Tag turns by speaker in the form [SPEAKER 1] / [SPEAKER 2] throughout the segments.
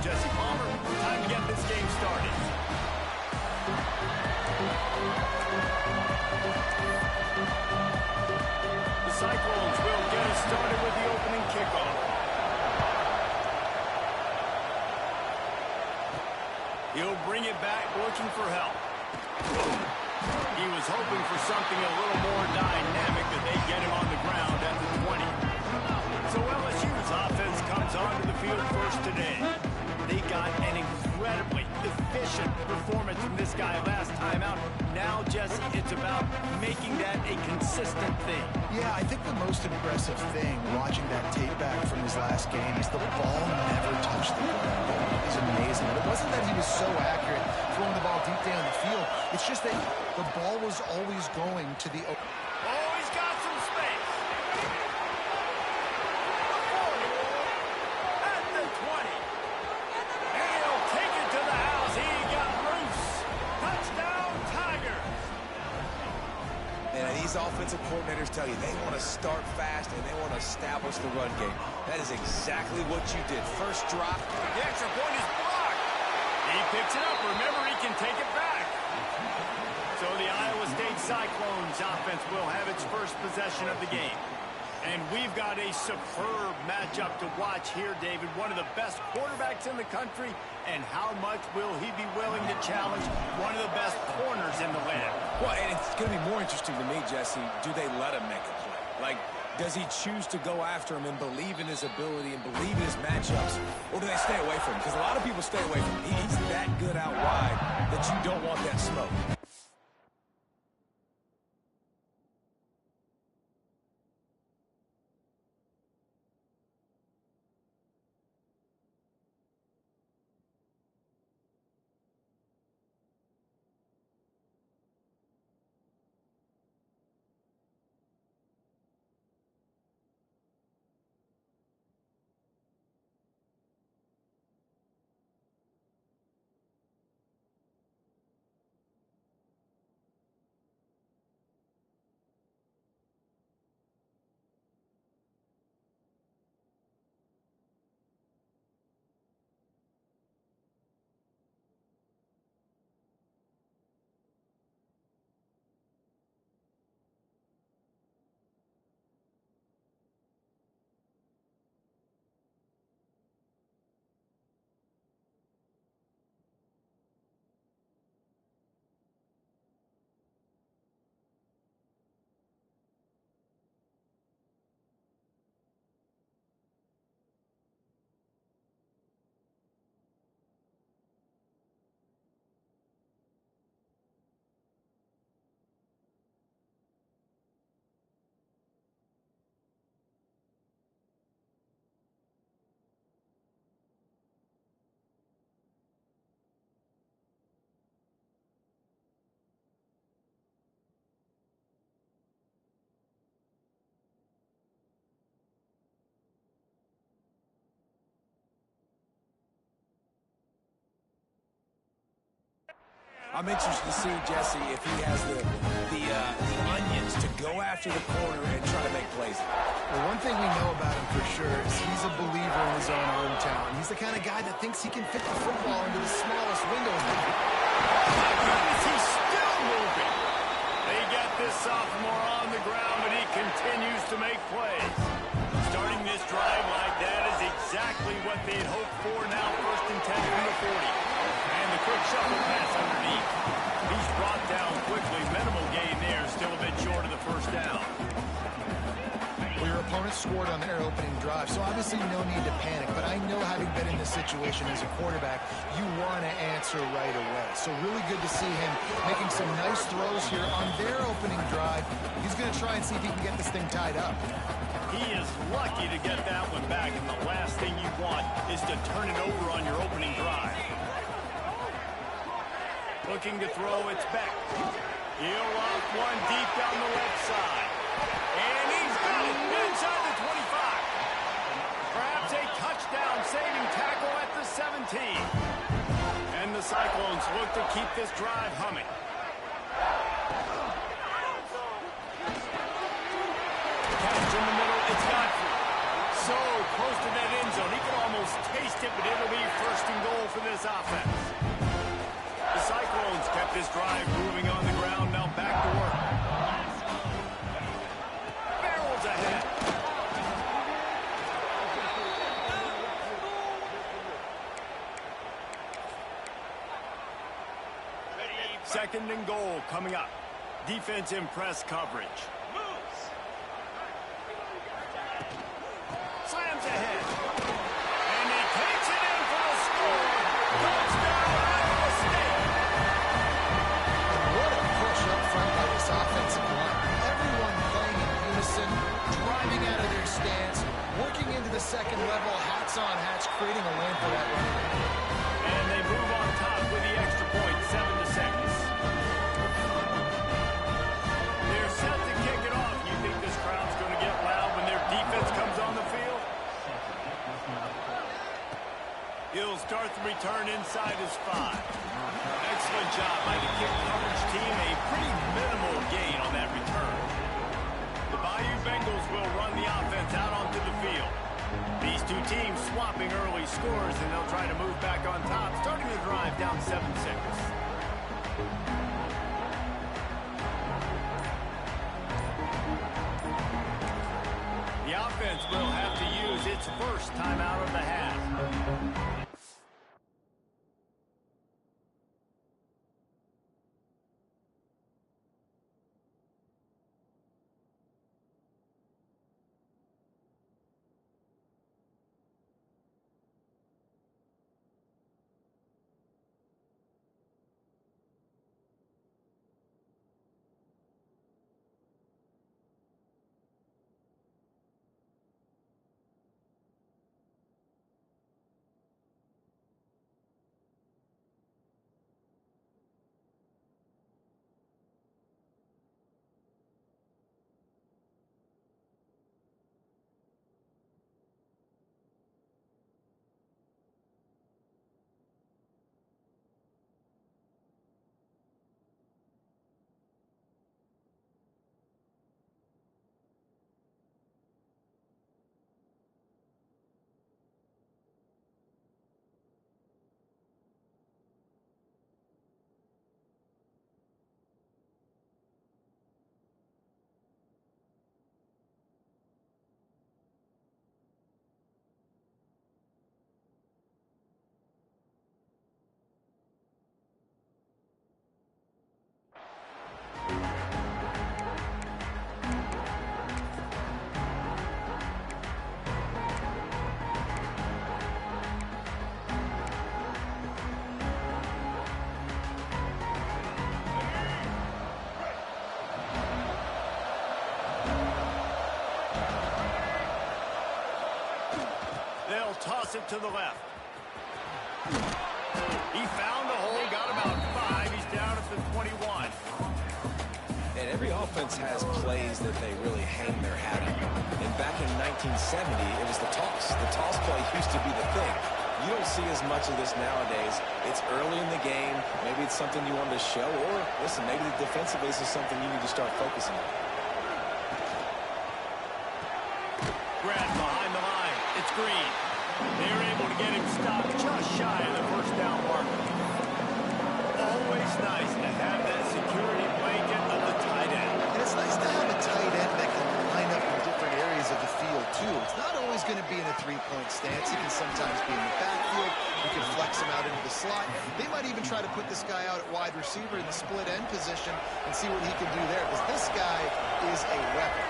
[SPEAKER 1] Jesse Palmer. Time to get this game started. The Cyclones will get us started with the opening kickoff. He'll bring it back looking for help. He was hoping for something a little more dynamic that they get him on the ground at the 20. So LSU's offense comes onto the field first today. They got an incredibly efficient performance from this guy last time out. Now, Jesse, it's about making that a consistent thing.
[SPEAKER 2] Yeah, I think the most impressive thing watching that tape back from his last game is the ball never touched the ground. It was amazing. And it wasn't that he was so accurate throwing the ball deep down the field. It's just that the ball was always going to the...
[SPEAKER 1] Oh, he's got some space. At the 20. And he'll take it to the house. He got loose. Touchdown, Tigers.
[SPEAKER 3] And these offensive coordinators tell you they want to start fast and they want to establish the run game. That is exactly what you did. First drop.
[SPEAKER 1] The extra point is blocked. He picks it up. Remember, he can take it back. So the Iowa State Cyclones offense will have its first possession of the game. And we've got a superb matchup to watch here, David. One of the best quarterbacks in the country. And how much will he be willing to challenge one of the best corners in the land?
[SPEAKER 3] Well, and it's going to be more interesting to me, Jesse, do they let him make a play? Like, does he choose to go after him and believe in his ability and believe in his matchups? Or do they stay away from him? Because a lot of people stay away from him. He's that good out wide that you don't want that smoke. I'm interested to see, Jesse, if he has the onions to go after the corner and try to make plays.
[SPEAKER 2] Well, one thing we know about him for sure is he's a believer in his own arm talent. He's the kind of guy that thinks he can fit the football into the smallest window.
[SPEAKER 1] He's still moving. They get this sophomore on the ground, but he continues to make plays. Starting this drive like that is exactly what they'd hoped for. Now 1st and 10 from the 40. And the quick shuffle pass underneath. He's brought down quickly. Minimal gain there. Still a bit short of the first down.
[SPEAKER 2] Well, your opponent scored on their opening drive, so obviously no need to panic. But I know, having been in this situation as a quarterback, you want to answer right away. So really good to see him making some nice throws here on their opening drive. He's going to try and see if he can get this thing tied up.
[SPEAKER 1] He is lucky to get that one back, and the last thing you want is to turn it over on your opening drive. Looking to throw, it's back. He'll off one deep down the left side. And he's got it inside the 25. Perhaps a touchdown-saving tackle at the 17. And the Cyclones look to keep this drive humming. Catch in the middle, it's Godfrey. So close to that end zone, he can almost taste it, but it'll be 1st and this offense. The Cyclones kept this drive moving on the ground. Now back to work. Barrels ahead. Second and goal coming up. Defense in press coverage. Slams ahead. And he takes it in for the score. Touchdown, Iowa State.
[SPEAKER 2] What a push up front by this offensive line. Everyone playing in unison, driving out of their stance, working into the second level, hats on hats, creating a lane for that run.
[SPEAKER 1] And they move on top with the extra point, 7-6. They're set to kick it off. You think this crowd's going to get loud when their defense comes on the field? He'll start the return inside his 5. Excellent job by the kick coverage team. A pretty minimal gain on that return. The Bayou Bengals will run the offense out onto the field. These two teams swapping early scores, and they'll try to move back on top, starting the drive down 7-6. The offense will have to use its first timeout of the half. They'll toss it to the left. He found the hole, got about 5. He's down at the 21.
[SPEAKER 3] And every offense has plays that they really hang their hat on. And back in 1970, it was the toss. The toss play used to be the thing. You don't see as much of this nowadays. It's early in the game. Maybe it's something you wanted to show. Or, listen, maybe defensively this is something you need to start focusing on.
[SPEAKER 1] Grab behind the line. It's Green. They're able to get him stopped just shy of the first down marker. Always nice to have that security blanket of the tight end.
[SPEAKER 2] And it's nice to have a tight end that can line up in different areas of the field, too. It's not always going to be in a three-point stance. He can sometimes be in the backfield. You can flex him out into the slot. They might even try to put this guy out at wide receiver in the split end position and see what he can do there, because this guy is a weapon.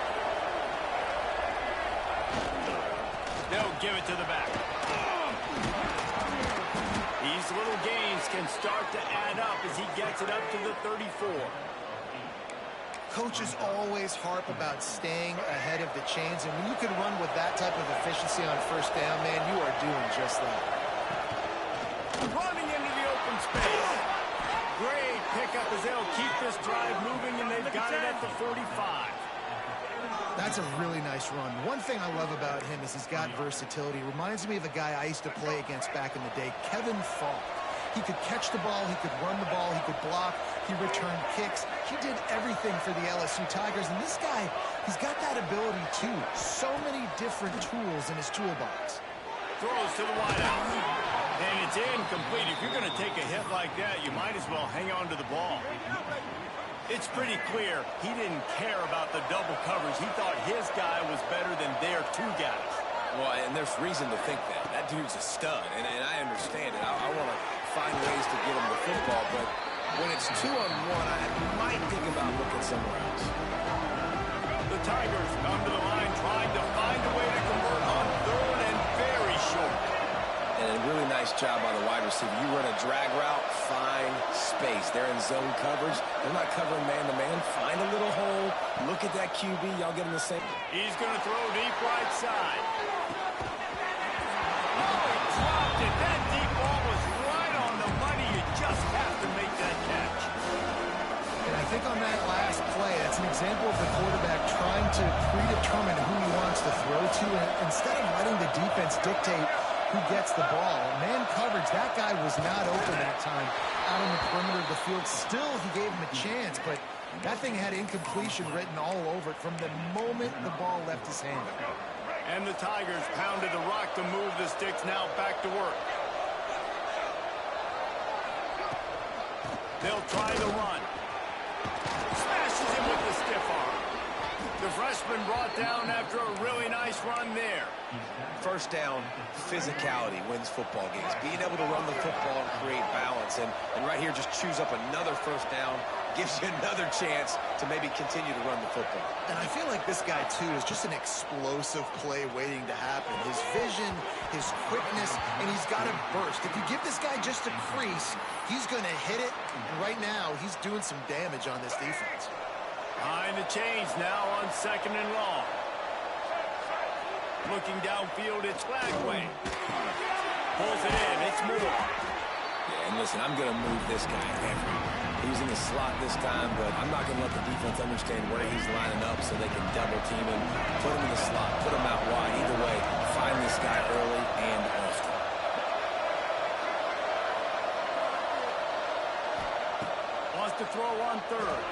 [SPEAKER 1] They'll give it to the back. These little gains can start to add up as he gets it up to the 34.
[SPEAKER 2] Coaches always harp about staying ahead of the chains, and when you can run with that type of efficiency on first down, man, you are doing just that.
[SPEAKER 1] Running into the open space. Great pickup as they'll keep this drive moving, and they've got it at the 45.
[SPEAKER 2] That's a really nice run. One thing I love about him is he's got versatility. Reminds me of a guy I used to play against back in the day, Kevin Falk. He could catch the ball, he could run the ball, he could block, he returned kicks. He did everything for the LSU Tigers, and this guy, he's got that ability too. So many different tools in his toolbox.
[SPEAKER 1] Throws to the wideout. And it's incomplete. If you're going to take a hit like that, you might as well hang on to the ball. It's pretty clear he didn't care about the double coverage. He thought his guy was better than their two guys.
[SPEAKER 3] Well, and there's reason to think that. That dude's a stud, and I understand it. I want to find ways to get him the football, but when it's 2-on-1, I might think about looking somewhere else.
[SPEAKER 1] The Tigers come to the line trying to find a way to convert on third and very short.
[SPEAKER 3] And a really nice job by the wide receiver. You run a drag route, find space. They're in zone coverage. They're not covering man-to-man. Find a little hole. Look at that QB. Y'all get him the same.
[SPEAKER 1] He's going to throw deep right side. Oh, he dropped it. That deep ball was right on the money. You just have to make that catch.
[SPEAKER 2] And I think on that last play, that's an example of the quarterback trying to predetermine who he wants to throw to. And instead of letting the defense dictate who gets the ball, man coverage, that guy was not open that time out on the perimeter of the field. Still, he gave him a chance, but that thing had incompletion written all over it from the moment the ball left his hand.
[SPEAKER 1] And the Tigers pounded the rock to move the sticks. Now back to work. They'll try the run. Smashes him with the stiff arm. The freshman brought down after a really nice run there.
[SPEAKER 3] First down, physicality wins football games. Being able to run the football and create balance. And right here, just choose up another first down. Gives you another chance to maybe continue to run the football.
[SPEAKER 2] And I feel like this guy, too, is just an explosive play waiting to happen. His vision, his quickness, and he's got a burst. If you give this guy just a crease, he's going to hit it. And right now, he's doing some damage on this defense.
[SPEAKER 1] Behind the chains now on 2nd and long. Looking downfield, it's Flagway. Pulls it in, it's Moore.
[SPEAKER 3] Yeah, and listen, I'm going to move this guy everywhere. He was in the slot this time, but I'm not going to let the defense understand where he's lining up so they can double team him, put him in the slot, put him out wide. Either way, find this guy early and often.
[SPEAKER 1] Wants to throw on third.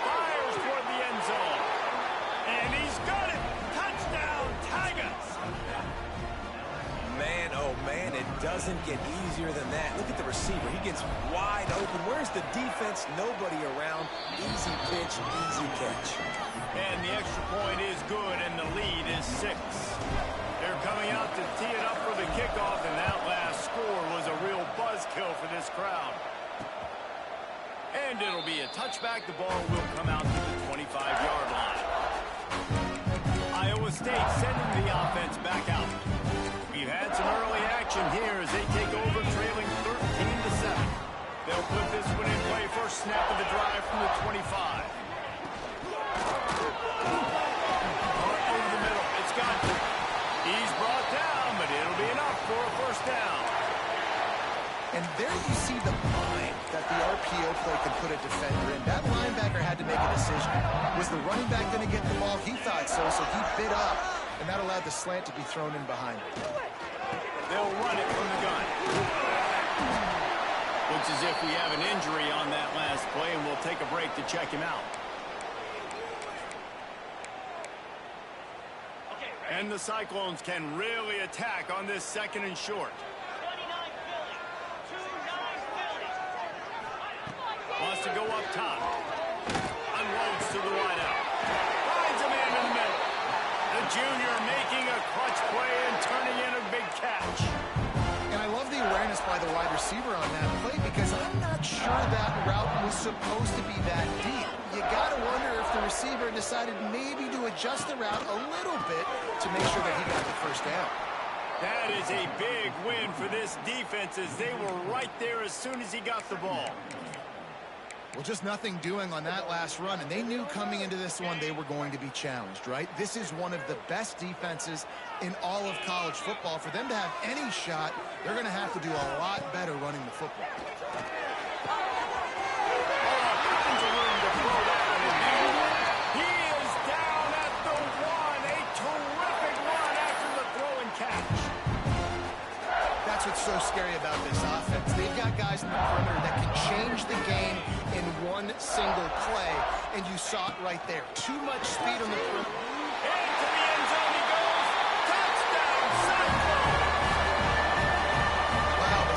[SPEAKER 1] Fires toward the end zone. And he's got it. Touchdown, Tigers.
[SPEAKER 3] Man, oh man, it doesn't get easier than that. Look at the receiver. He gets wide open. Where's the defense? Nobody around. Easy pitch, easy catch.
[SPEAKER 1] And the extra point is good, and the lead is 6. They're coming out to tee it up for the kickoff, and that last score was a real buzzkill for this crowd. And it'll be a touchback. The ball will come out to the 25-yard line. Iowa State sending the offense back out. We've had some early action here as they take over trailing 13-7. They'll put this one in play. First snap of the drive from the 25. Over the middle. It's got to. He's brought down, but it'll be enough for a first down.
[SPEAKER 2] And there you see the mind that the RPO play could put a defender in. That linebacker had to make a decision. Was the running back going to get the ball? He thought so he bit up, and that allowed the slant to be thrown in behind him.
[SPEAKER 1] They'll run it from the gun. Looks as if we have an injury on that last play, and we'll take a break to check him out. And the Cyclones can really attack on this 2nd and short. Wants to go up top. Unloads to the wideout. Finds a man in the middle. The junior making a clutch play and turning in a big catch.
[SPEAKER 2] And I love the awareness by the wide receiver on that play because I'm not sure that route was supposed to be that deep. You got to wonder if the receiver decided maybe to adjust the route a little bit to make sure that he got the first down.
[SPEAKER 1] That is a big win for this defense as they were right there as soon as he got the ball.
[SPEAKER 2] Well, just nothing doing on that last run, and they knew coming into this one they were going to be challenged, right? This is one of the best defenses in all of college football. For them to have any shot, they're going to have to do a lot better running the football.
[SPEAKER 1] He is down at the 1. A terrific run after the throw and catch.
[SPEAKER 2] That's what's so scary about this offense. They've got guys in the perimeter that can change the game in one single play, and you saw it right there. Too much speed on the perimeter.
[SPEAKER 1] Into the end zone he goes. Touchdown, Cyclones!
[SPEAKER 2] Wow,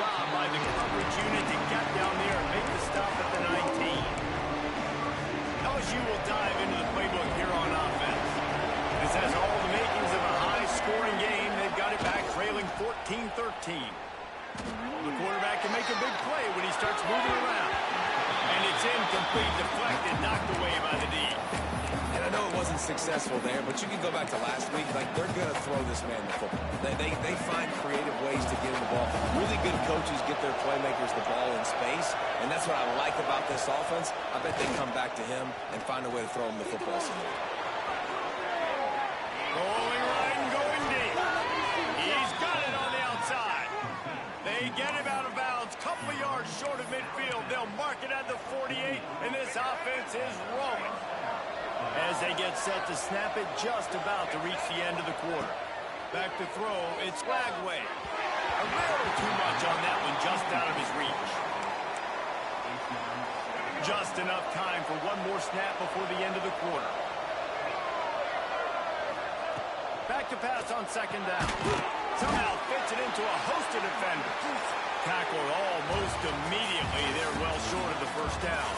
[SPEAKER 1] job by the coverage unit to get down there and make the stop at the 19. LSU will dive into the playbook here on offense. This has all the makings of a high-scoring game. They've got it back trailing 14-13. The quarterback can make a big play when he starts moving around. And it's incomplete, deflected, knocked away by the D.
[SPEAKER 3] And I know it wasn't successful there, but you can go back to last week. Like, they're going to throw this man the football. They find creative ways to get him the ball. Really good coaches get their playmakers the ball in space, and that's what I like about this offense. I bet they come back to him and find a way to throw him the football somewhere.
[SPEAKER 1] Rolling right and going deep. He's got it on the outside. They get him out of bounds, couple of yards short of midfield. They'll mark it at the 48, and this offense is rolling. As they get set to snap it, just about to reach the end of the quarter. Back to throw, it's Flagway. A little too much on that one, just out of his reach. Just enough time for one more snap before the end of the quarter. Back to pass on second down. Somehow fits it into a host of defenders. Tackled almost immediately. They're well short of the first down.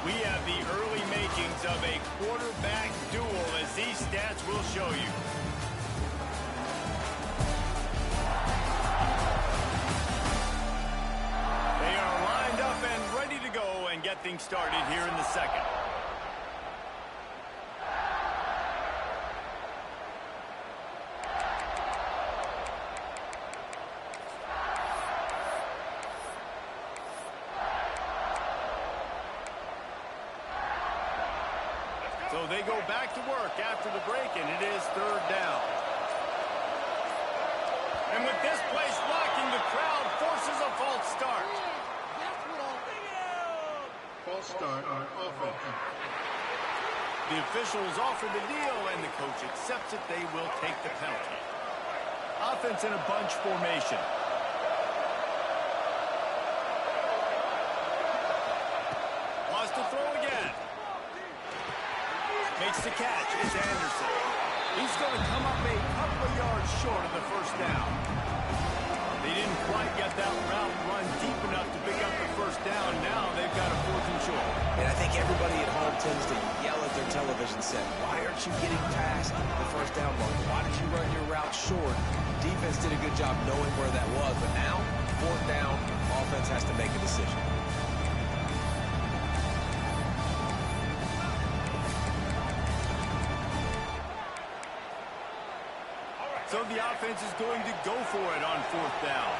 [SPEAKER 1] We have the early makings of a quarterback duel, as these stats will show you. They are lined up and ready to go and get things started here in the second. So they go back to work after the break, and it is third down. And with this place rocking, the crowd forces a false start.
[SPEAKER 4] False start on offense.
[SPEAKER 1] The officials offer the deal, and the coach accepts it. They will take the penalty. Offense in a bunch formation. Wants to throw again. Makes the catch. It's Anderson. He's going to come up a couple of yards short of the first down. They didn't quite get that route run deep enough to pick up the first down. Now they've got a fourth and short.
[SPEAKER 3] And I think everybody at home tends to yell at their television set, why aren't you getting past the first down mark? Why did you run your route short? Defense did a good job knowing where that was, but now, fourth down, offense has to make a decision.
[SPEAKER 1] So the offense is going to go for it on fourth down.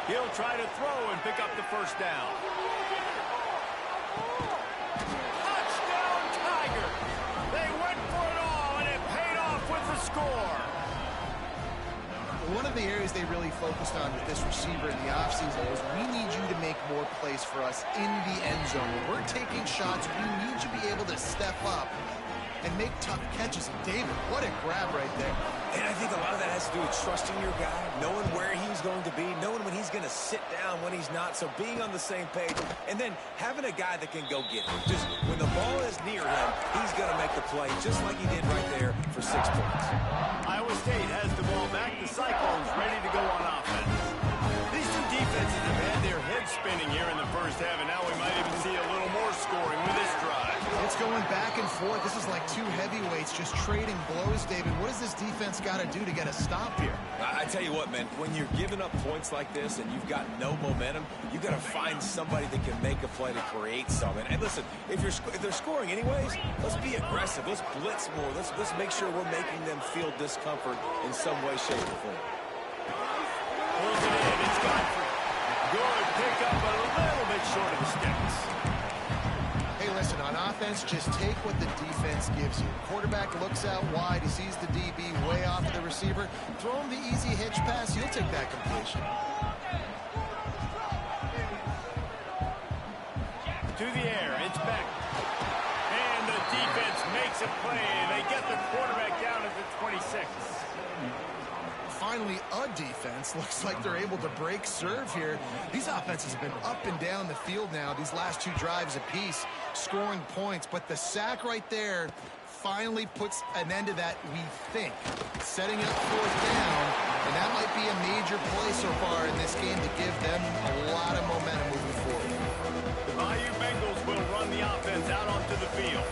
[SPEAKER 1] He'll try to throw and pick up the first down. Touchdown, Tigers! They went for it all, and it paid off with the score.
[SPEAKER 2] One of the areas they really focused on with this receiver in the offseason was, we need you to make more plays for us in the end zone. When we're taking shots, we need you to be able to step up and make tough catches. And David, what a grab right there.
[SPEAKER 3] And I think a lot of that has to do with trusting your guy, knowing where he's going to be, knowing when he's going to sit down, when he's not, so being on the same page, and then having a guy that can go get it. Just when the ball is near him, he's going to make the play, just like he did right there for 6 points.
[SPEAKER 1] Iowa State has the ball back. The Cyclones ready to go on offense. These two defenses have had their heads spinning here in the first half, and now we might even see a little more scoring with this drive.
[SPEAKER 2] It's going back and forth. This is like two heavyweights just trading blows, David. What does this defense got to do to get a stop here?
[SPEAKER 3] I tell you what, man, when you're giving up points like this and you've got no momentum, you've got to find somebody that can make a play to create something. And listen, if they're scoring anyways, let's be aggressive. Let's blitz more. Let's make sure we're making them feel discomfort in some way, shape, or form.
[SPEAKER 1] Pulls it in. It's Godfrey. Good pickup, but a little bit short of the sticks.
[SPEAKER 2] Hey, listen, on offense, just take what the defense gives you. Quarterback looks out wide. He sees the DB way off of the receiver. Throw him the easy hitch pass. He'll take that completion.
[SPEAKER 1] To the air. It's back. And the defense makes a play. They get the quarterback down at the 26.
[SPEAKER 2] Finally, a defense. Looks like they're able to break serve here. These offenses have been up and down the field now, these last two drives apiece, scoring points. But the sack right there finally puts an end to that, we think. Setting up fourth down, and that might be a major play so far in this game to give them a lot of momentum moving forward.
[SPEAKER 1] The Bayou Bengals will run the offense out onto the field.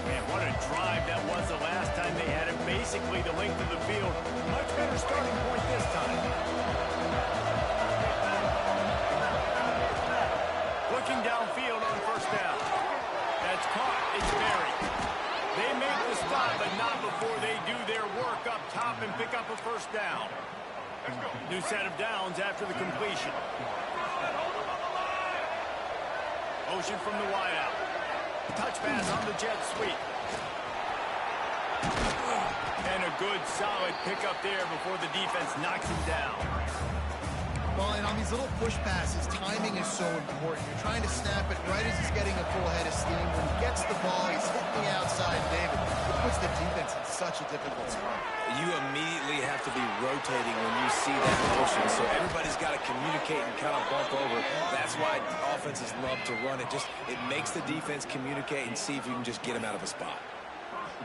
[SPEAKER 1] Man, what a drive that was the last time they had it. Basically the length of the field. Much better starting point this time. Looking downfield on first down. That's caught. It's buried. They make the stop, but not before they do their work up top and pick up a first down. New set of downs after the completion. Motion from the wideout. Touch pass on the jet sweep. And a good, solid pickup there before the defense knocks him down.
[SPEAKER 2] Well, and on these little push passes, timing is so important. You're trying to snap it right as he's getting a full head of steam. When he gets the ball, he's hitting the outside, David. It puts the defense in such a difficult spot.
[SPEAKER 3] You immediately have to be rotating when you see that motion, so everybody's got to communicate and kind of bump over. That's why offenses love to run it. It makes the defense communicate and see if you can just get him out of a spot.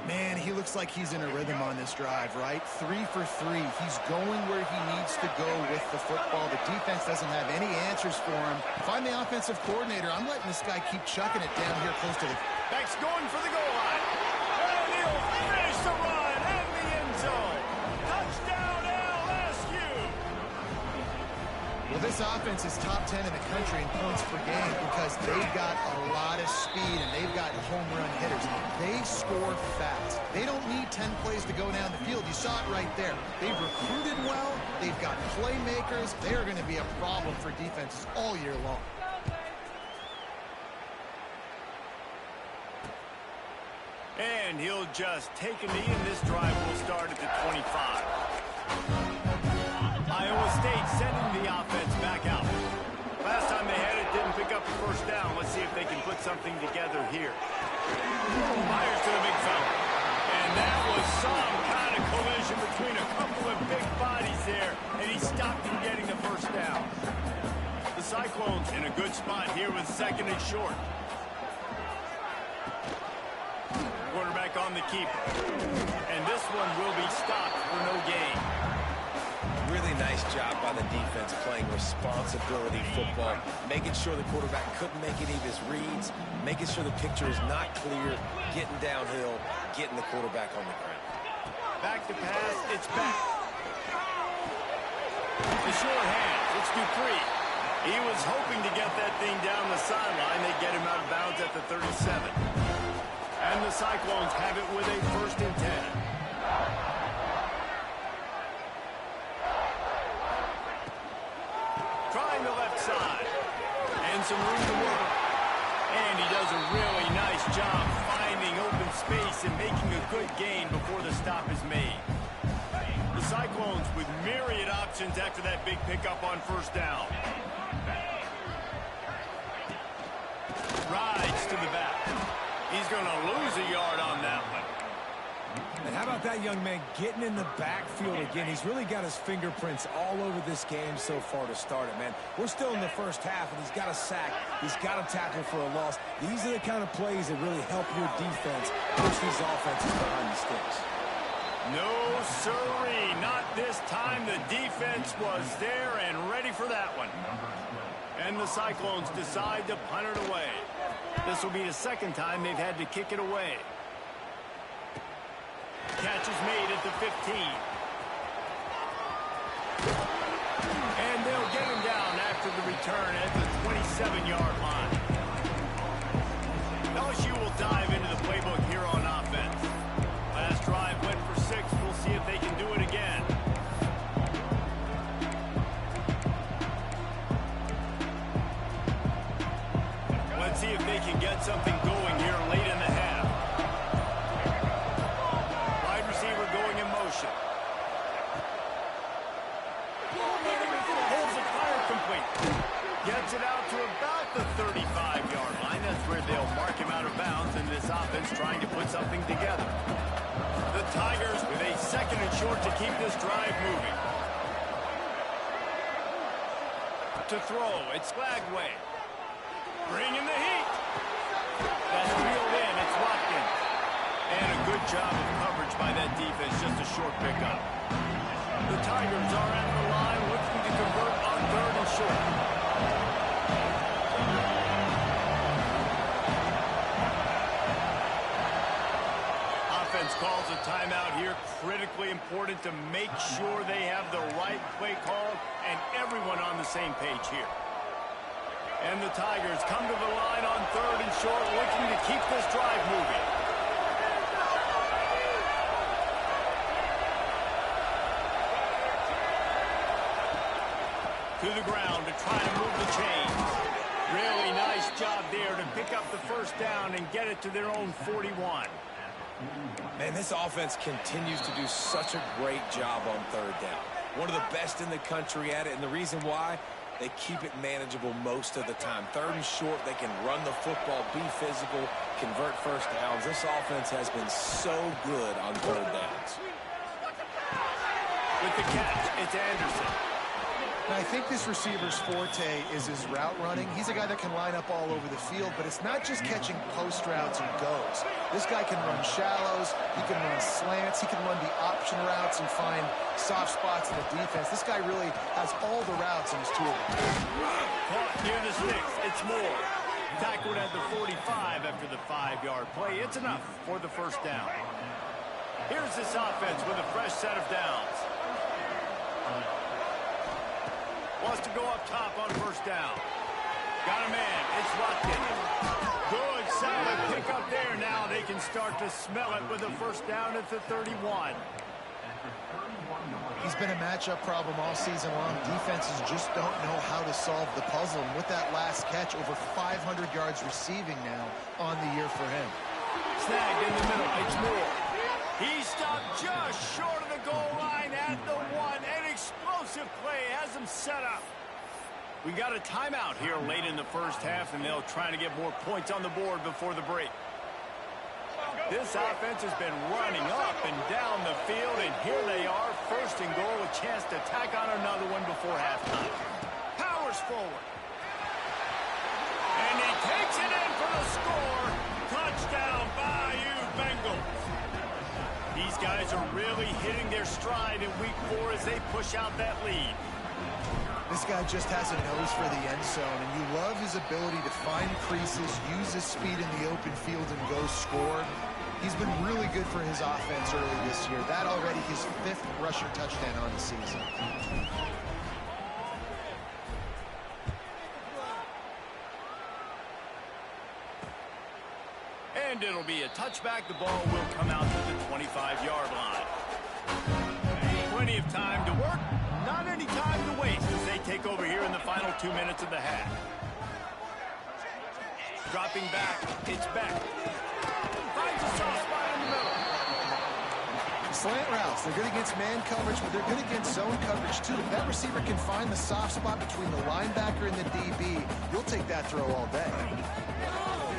[SPEAKER 2] Man, he looks like he's in a rhythm on this drive, right? 3 for 3. He's going where he needs to go with the football. The defense doesn't have any answers for him. If I'm the offensive coordinator, I'm letting this guy keep chucking it down here close to the...
[SPEAKER 1] Beck's going for the goal line. And he'll finish the run and the end zone. Touchdown, LSU.
[SPEAKER 2] Well, this offense is top 10 in the country in points per game because they've got a lot of speed and they've got home run hitters. They score fast. They don't need 10 plays to go down the field. You saw it right there. They've recruited well. They've got playmakers. They are going to be a problem for defenses all year long.
[SPEAKER 1] And he'll just take a knee, and this drive will start at the 25. Iowa State sending the offense back out. Last time they had it, didn't pick up the first down. Let's see if they can put something together here. Myers to the big fella. And that was some kind of collision between a couple of big bodies there, and he stopped him getting the first down. The Cyclones in a good spot here with second and short. Quarterback on the keeper. And this one will be stopped for no gain.
[SPEAKER 3] Really nice job by the defense playing responsibility football, making sure the quarterback couldn't make any of his reads, making sure the picture is not clear, getting downhill, getting the quarterback on the ground.
[SPEAKER 1] Back to pass, it's back. The short hands, it's Dupree. He was hoping to get that thing down the sideline. They get him out of bounds at the 37. And the Cyclones have it with a 1st and 10. Trying the left side. And some room to work. And he does a really nice job finding open space and making a good gain before the stop is made. The Cyclones with myriad options after that big pickup on first down. Rides to the back. He's going to lose a yard on that one.
[SPEAKER 3] And how about that young man getting in the backfield again? He's really got his fingerprints all over this game so far to start it, man. We're still in the first half, and he's got a sack. He's got a tackle for a loss. These are the kind of plays that really help your defense push these offenses behind the sticks.
[SPEAKER 1] No, sirree. Not this time. The defense was there and ready for that one. And the Cyclones decide to punt it away. This will be the second time they've had to kick it away. Catch is made at the 15. And they'll get him down after the return at the 27-yard line. LSU will dive into the playbook here on offense. Last drive went for 6. We'll see if they can do it again. Let's see if they can get something going here late in the half. Wide receiver going in motion. Holds it, fire complete. Gets it out to about the 35-yard line. That's where they'll mark him out of bounds, and this offense trying to put something together. The Tigers with a 2nd and short to keep this drive moving. To throw, it's Flagway. Bringing the heat. That's reeled in. It's Watkins. And a good job of coverage by that defense, just a short pickup. The Tigers are at the line looking to convert on 3rd and short. Offense calls a timeout here. Critically important to make sure they have the right play call and everyone on the same page here. And the Tigers come to the line on 3rd and short, looking to keep this drive moving. To the ground to try to move the chains. Really nice job there to pick up the first down and get it to their own 41.
[SPEAKER 3] Man, this offense continues to do such a great job on 3rd down. One of the best in the country at it, and the reason why, they keep it manageable most of the time. 3rd and short, they can run the football, be physical, convert first downs. This offense has been so good on 3rd downs.
[SPEAKER 1] With the catch, it's Anderson.
[SPEAKER 2] Now, I think this receiver's forte is his route running. He's a guy that can line up all over the field, but it's not just catching post routes and goes. This guy can run shallows, he can run slants, he can run the option routes and find soft spots in the defense. This guy really has all the routes in his toolbox.
[SPEAKER 1] Caught near the sticks, it's Moore. Tackled at the 45 after the 5-yard play. It's enough for the first down. Here's this offense with a fresh set of downs. Wants to go up top on first down. Got a man. It's Watkins. Good, solid pickup there. Now they can start to smell it with a first down at the 31.
[SPEAKER 2] He's been a matchup problem all season long. Defenses just don't know how to solve the puzzle. And with that last catch, over 500 yards receiving now on the year for him.
[SPEAKER 1] Snagged in the middle. It's Moore. He stopped just short of the goal line at the 1. An explosive play has him set up. We got a timeout here late in the first half, and they'll try to get more points on the board before the break. This offense has been running up and down the field, and here they are, 1st and goal, a chance to tack on another one before halftime. Powers forward. And he takes it in for the score. Touchdown, Bayou Bengals. These guys are really hitting their stride in week 4 as they push out that lead.
[SPEAKER 2] This guy just has a nose for the end zone, and you love his ability to find creases, use his speed in the open field, and go score. He's been really good for his offense early this year. That already his 5th rushing touchdown on the season.
[SPEAKER 1] And it'll be a touchback. The ball will come out to the 25-yard line. Plenty of time to work. Not any time to waste as they take over here in the final 2 minutes of the half. Dropping back, it's Beck. Finds a soft spot in the middle.
[SPEAKER 2] Slant routes, they're good against man coverage, but they're good against zone coverage too. If that receiver can find the soft spot between the linebacker and the DB, you'll take that throw all day.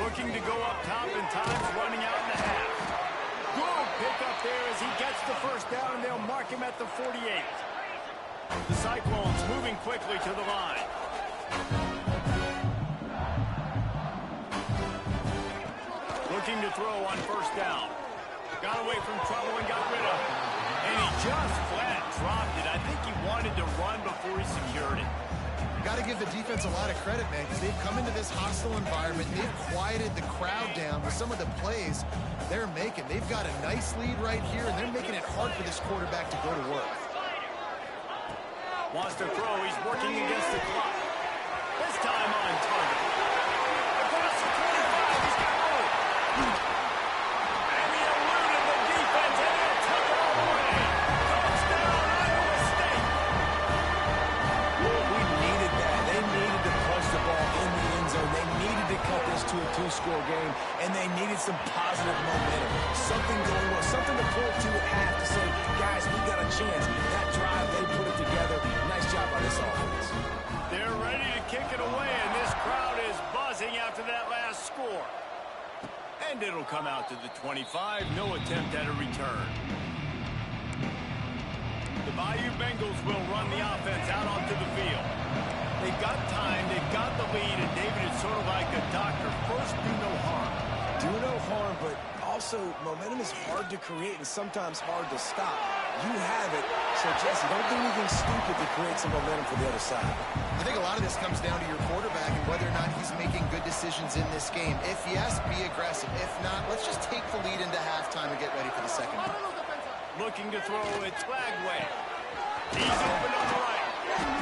[SPEAKER 1] Looking to go up top and time's running out in the half. Good pick up there as he gets the first down, and they'll mark him at the 48. The Cyclones moving quickly to the line. Looking to throw on first down. Got away from trouble and got rid of it. And he just flat dropped it. I think he wanted to run before he secured it.
[SPEAKER 2] Got to give the defense a lot of credit, man, because they've come into this hostile environment. They've quieted the crowd down with some of the plays they're making. They've got a nice lead right here, and they're making it hard for this quarterback to go to work.
[SPEAKER 1] Wants to throw. He's working against the clock. This time on target. Across the 25. He's got room. And he eluded the defense, and he'll take it all the way. Touchdown, Iowa State.
[SPEAKER 3] We needed that. They needed to punch the ball in the end zone. They needed to cut this to a 2-score game, and they needed some positive momentum. Something going well, something to point to at half to say, guys, we got a chance. That drive, they put it together. Nice job by this offense.
[SPEAKER 1] They're ready to kick it away, and this crowd is buzzing after that last score. And it'll come out to the 25. No attempt at a return. The Bayou Bengals will run the offense out onto the field. They've got time, they've got the lead, and David is sort of like a doctor. First, do no harm.
[SPEAKER 3] Do no harm, but also, momentum is hard to create and sometimes hard to stop. You have it, so Jesse, don't do anything stupid to create some momentum for the other side.
[SPEAKER 2] I think a lot of this comes down to your quarterback and whether or not he's making good decisions in this game. If yes, be aggressive. If not, let's just take the lead into halftime and get ready for the second half.
[SPEAKER 1] Looking to throw it Flagway. He's open on the right.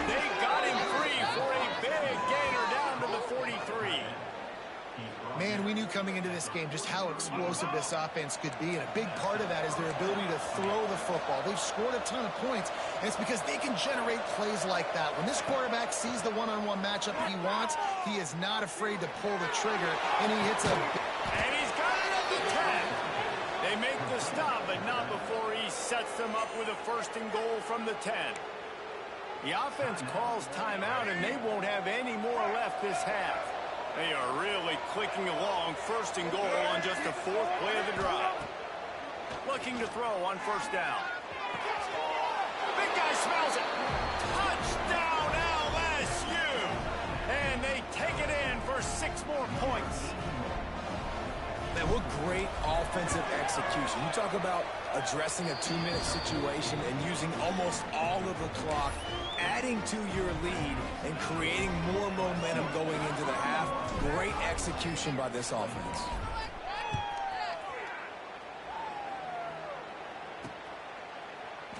[SPEAKER 1] They got him free for a big gainer down to the 43.
[SPEAKER 2] Man, we knew coming into this game just how explosive this offense could be, and a big part of that is their ability to throw the football. They've scored a ton of points, and it's because they can generate plays like that. When this quarterback sees the one-on-one matchup he wants, he is not afraid to pull the trigger, and he hits a...
[SPEAKER 1] And he's got it at the 10. They make the stop, but not before he sets them up with a first and goal from the 10. The offense calls timeout, and they won't have any more left this half. They are really clicking along, first and goal on just the 4th play of the drive. Looking to throw on first down. Big guy smells it. Touchdown LSU! And they take it in for 6 more points.
[SPEAKER 3] Man, what great offensive execution. You talk about addressing a 2-minute situation and using almost all of the clock, adding to your lead and creating more momentum going into the half. Great execution by this offense.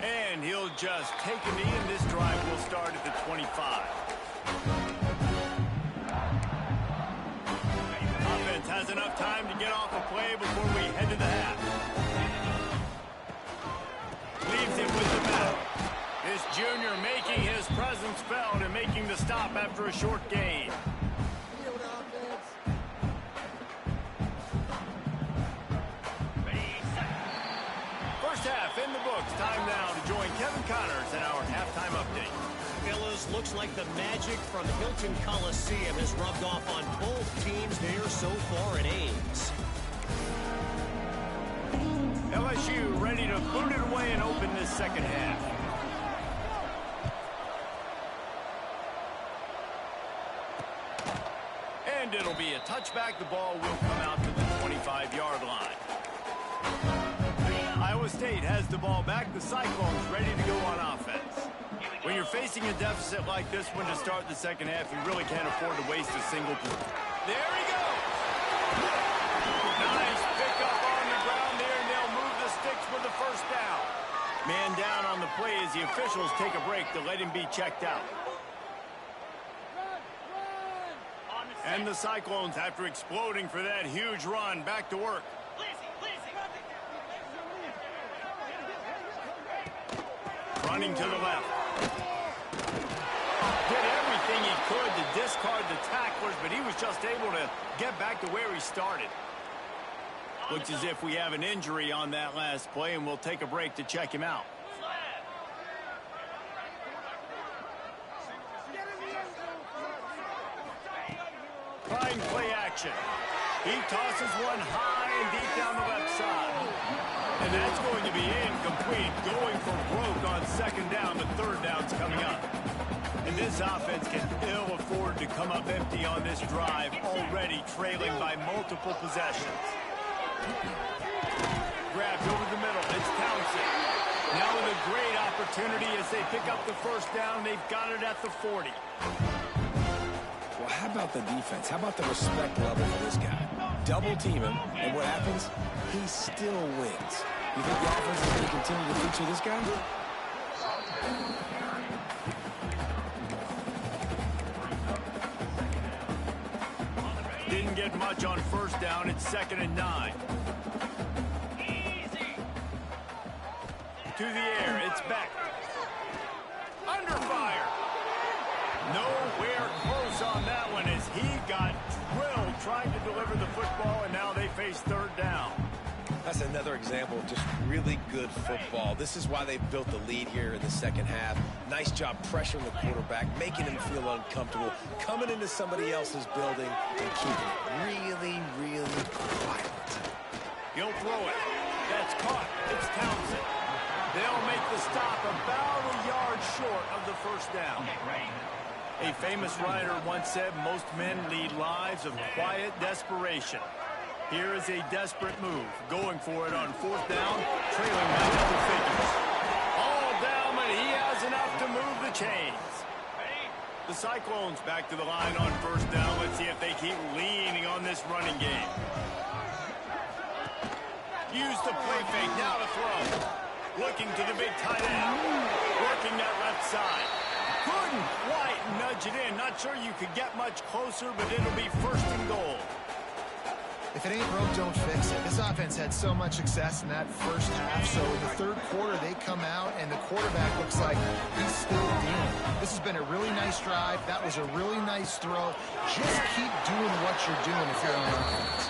[SPEAKER 1] And he'll just take a knee, and this drive will start at the 25. Offense has enough time to get off a play before we head to the half. Leaves it with the back. This junior making his presence felt and making the stop after a short gain. First half in the books. Time now to join Kevin Connors in our halftime update.
[SPEAKER 5] Fellas, looks like the magic from Hilton Coliseum has rubbed off on both teams there so far at Ames.
[SPEAKER 1] LSU ready to boot it away and open this second half. And it'll be a touchback. The ball will come out to the 25-yard line. Iowa State has the ball back. The Cyclones ready to go on offense. When you're facing a deficit like this one to start the second half, you really can't afford to waste a single play. There he goes. Nice pickup on the ground there, and they'll move the sticks with the first down. Man down on the play as the officials take a break to let him be checked out. And the Cyclones, after exploding for that huge run, back to work. Running to the left. Did everything he could to discard the tacklers, but he was just able to get back to where he started. Looks as if we have an injury on that last play, and we'll take a break to check him out. Fine play action. He tosses one high and deep down the left side. And that's going to be incomplete. Going for broke on second down. The third down's coming up. And this offense can ill afford to come up empty on this drive, already trailing by multiple possessions. Grabbed over the middle. It's Townsend. Now with a great opportunity as they pick up the first down. They've got it at the 40.
[SPEAKER 3] Well, how about the defense? How about the respect level for this guy? Double team him, and what happens? He still wins. You think the offense is going to continue to feature this guy?
[SPEAKER 1] Didn't get much on first down. It's 2nd and 9. To the air. It's Beck. Under fire. Nowhere close on that one as he got drilled trying to deliver the football, and now they face third down.
[SPEAKER 3] That's another example of just really good football. This is why they built the lead here in the second half. Nice job pressuring the quarterback, making him feel uncomfortable, coming into somebody else's building and keeping it really, really quiet.
[SPEAKER 1] He'll throw it. That's caught. It's Townsend. They'll make the stop about a yard short of the first down. A famous writer once said most men lead lives of quiet desperation. Here is a desperate move. Going for it on fourth down, trailing by double figures. All down, but he has enough to move the chains. The Cyclones back to the line on first down. Let's see if they keep leaning on this running game. Use the play fake, now to throw. Looking to the big tight end. Working that left side. Couldn't quite nudge it in. Not sure you could get much closer, but it'll be first and goal.
[SPEAKER 2] If it ain't broke, don't fix it. This offense had so much success in that first half, so in the third quarter they come out and the quarterback looks like he's still dealing. This has been a really nice drive. That was a really nice throw. Just keep doing what you're doing if you're on the offense.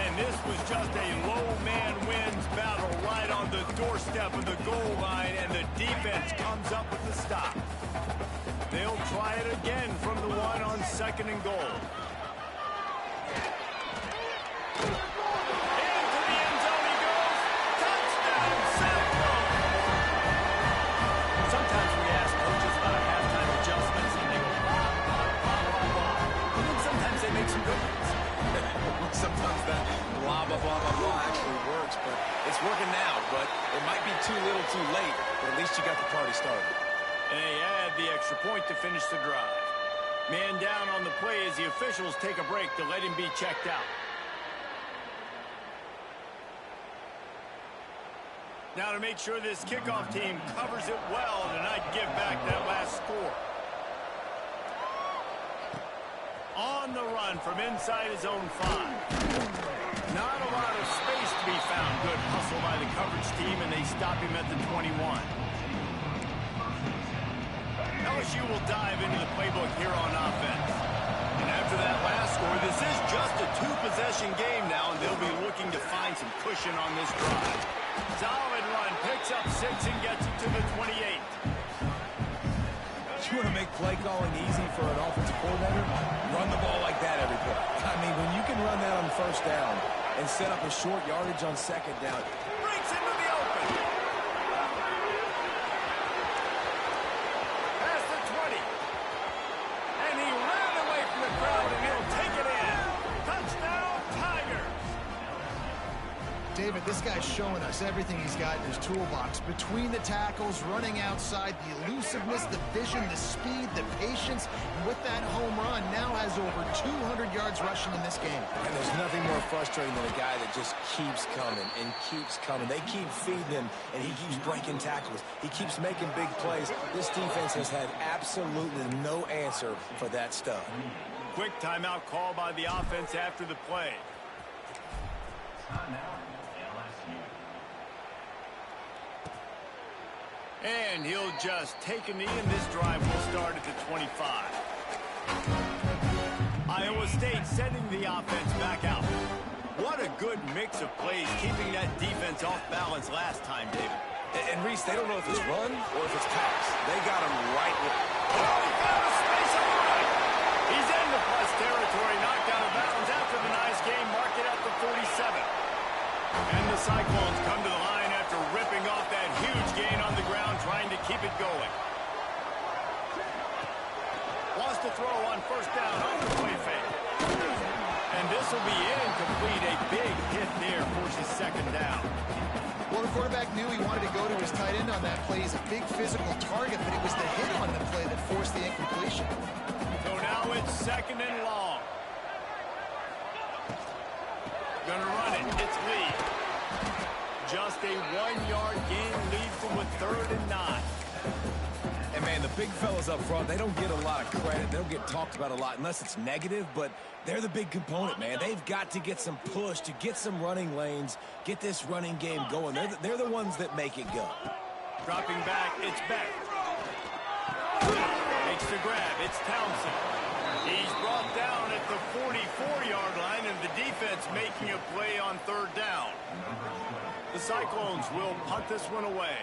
[SPEAKER 1] And this was just a low man wins battle right on the doorstep of the goal line, and the defense comes up with the stop. They'll try it again from the one on second and goal.
[SPEAKER 3] Sometimes that blah, blah, blah, blah, blah actually works, but it's working now. But it might be too little too late, but at least you got the party started.
[SPEAKER 1] And they add the extra point to finish the drive. Man down on the play as the officials take a break to let him be checked out. Now to make sure this kickoff team covers it well to not give back that last score. On the run from inside his own 5. Not a lot of space to be found. Good hustle by the coverage team, and they stop him at the 21. LSU will dive into the playbook here on offense. And after that last score, this is just a two-possession game now, and they'll be looking to find some cushion on this drive. Solid run, picks up 6 and gets it to the 28.
[SPEAKER 3] You want to make play calling easy for an offensive coordinator? Run the ball like that every play. I mean, when you can run that on first down and set up a short yardage on second down.
[SPEAKER 1] Breaks into the open. Past the 20. And he ran away from the crowd, and he'll take it in. Touchdown, Tigers.
[SPEAKER 2] David, this guy's showing us everything he's got in his toolbox. Between the tackles, running outside, the elusiveness, the vision, the speed, the patience. And with that home run, now has over 200 yards rushing in this game.
[SPEAKER 3] And there's nothing more frustrating than a guy that just keeps coming and keeps coming. They keep feeding him, and he keeps breaking tackles. He keeps making big plays. This defense has had absolutely no answer for that stuff.
[SPEAKER 1] Quick timeout call by the offense after the play. And he'll just take a knee, and this drive will start at the 25. Iowa State sending the offense back out. What a good mix of plays, keeping that defense off balance last time, David.
[SPEAKER 3] And Reese, they don't know if it's run or if it's pass. They got him right with it.
[SPEAKER 1] Oh, he found a space on the right. He's in the plus territory, knocked out of bounds after the nice game, marked it at the 47. And the Cyclones come to the line after ripping off that huge gain on the ground, trying to keep it going. Wants to throw on first down on the play fake. And this will be incomplete. A big hit there forces second down.
[SPEAKER 2] Well, the quarterback knew he wanted to go to his tight end on that play. He's a big physical target, but it was the hit on the play that forced the incompletion.
[SPEAKER 1] So now it's second and long. Gonna run it. It's Lee. Just a 1-yard gain leads them with 3rd and 9.
[SPEAKER 3] And, man, the big fellas up front, they don't get a lot of credit. They don't get talked about a lot unless it's negative, but they're the big component, man. They've got to get some push to get some running lanes, get this running game going. They're the ones that make it go.
[SPEAKER 1] Dropping back, it's Beck. Makes the grab, it's Townsend. He's brought down at the 44-yard line, and the defense making a play on 3rd down. The Cyclones will punt this one away.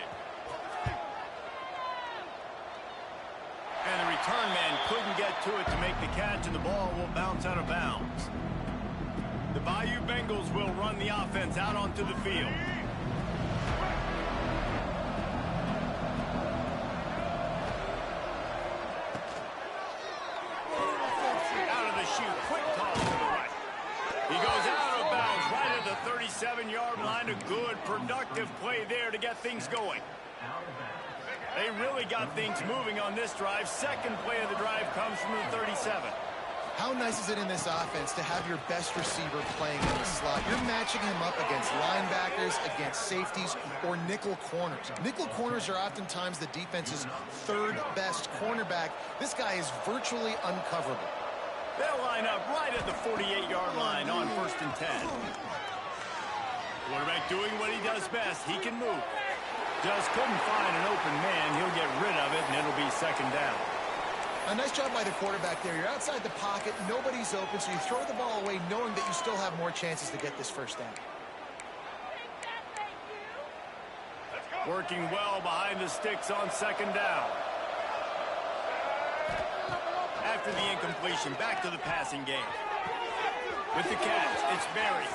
[SPEAKER 1] And the return man couldn't get to it to make the catch, and the ball will bounce out of bounds. The Bayou Bengals will run the offense out onto the field. Out of the chute, quick toss to the right. He goes out of bounds play there to get things going. They really got things moving on this drive. Second play of the drive comes from the 37.
[SPEAKER 2] How nice is it in this offense to have your best receiver playing in the slot? You're matching him up against linebackers, against safeties, or nickel corners. Nickel corners are oftentimes the defense's third best cornerback. This guy is virtually uncoverable.
[SPEAKER 1] They'll line up right at the 48-yard line on 1st and 10. Quarterback doing what he does best. He can move. Just couldn't find an open man. He'll get rid of it, and it'll be 2nd down.
[SPEAKER 2] A nice job by the quarterback there. You're outside the pocket. Nobody's open, so you throw the ball away knowing that you still have more chances to get this 1st down.
[SPEAKER 1] Working well behind the sticks on 2nd down. After the incompletion, back to the passing game. With the catch, it's Berry.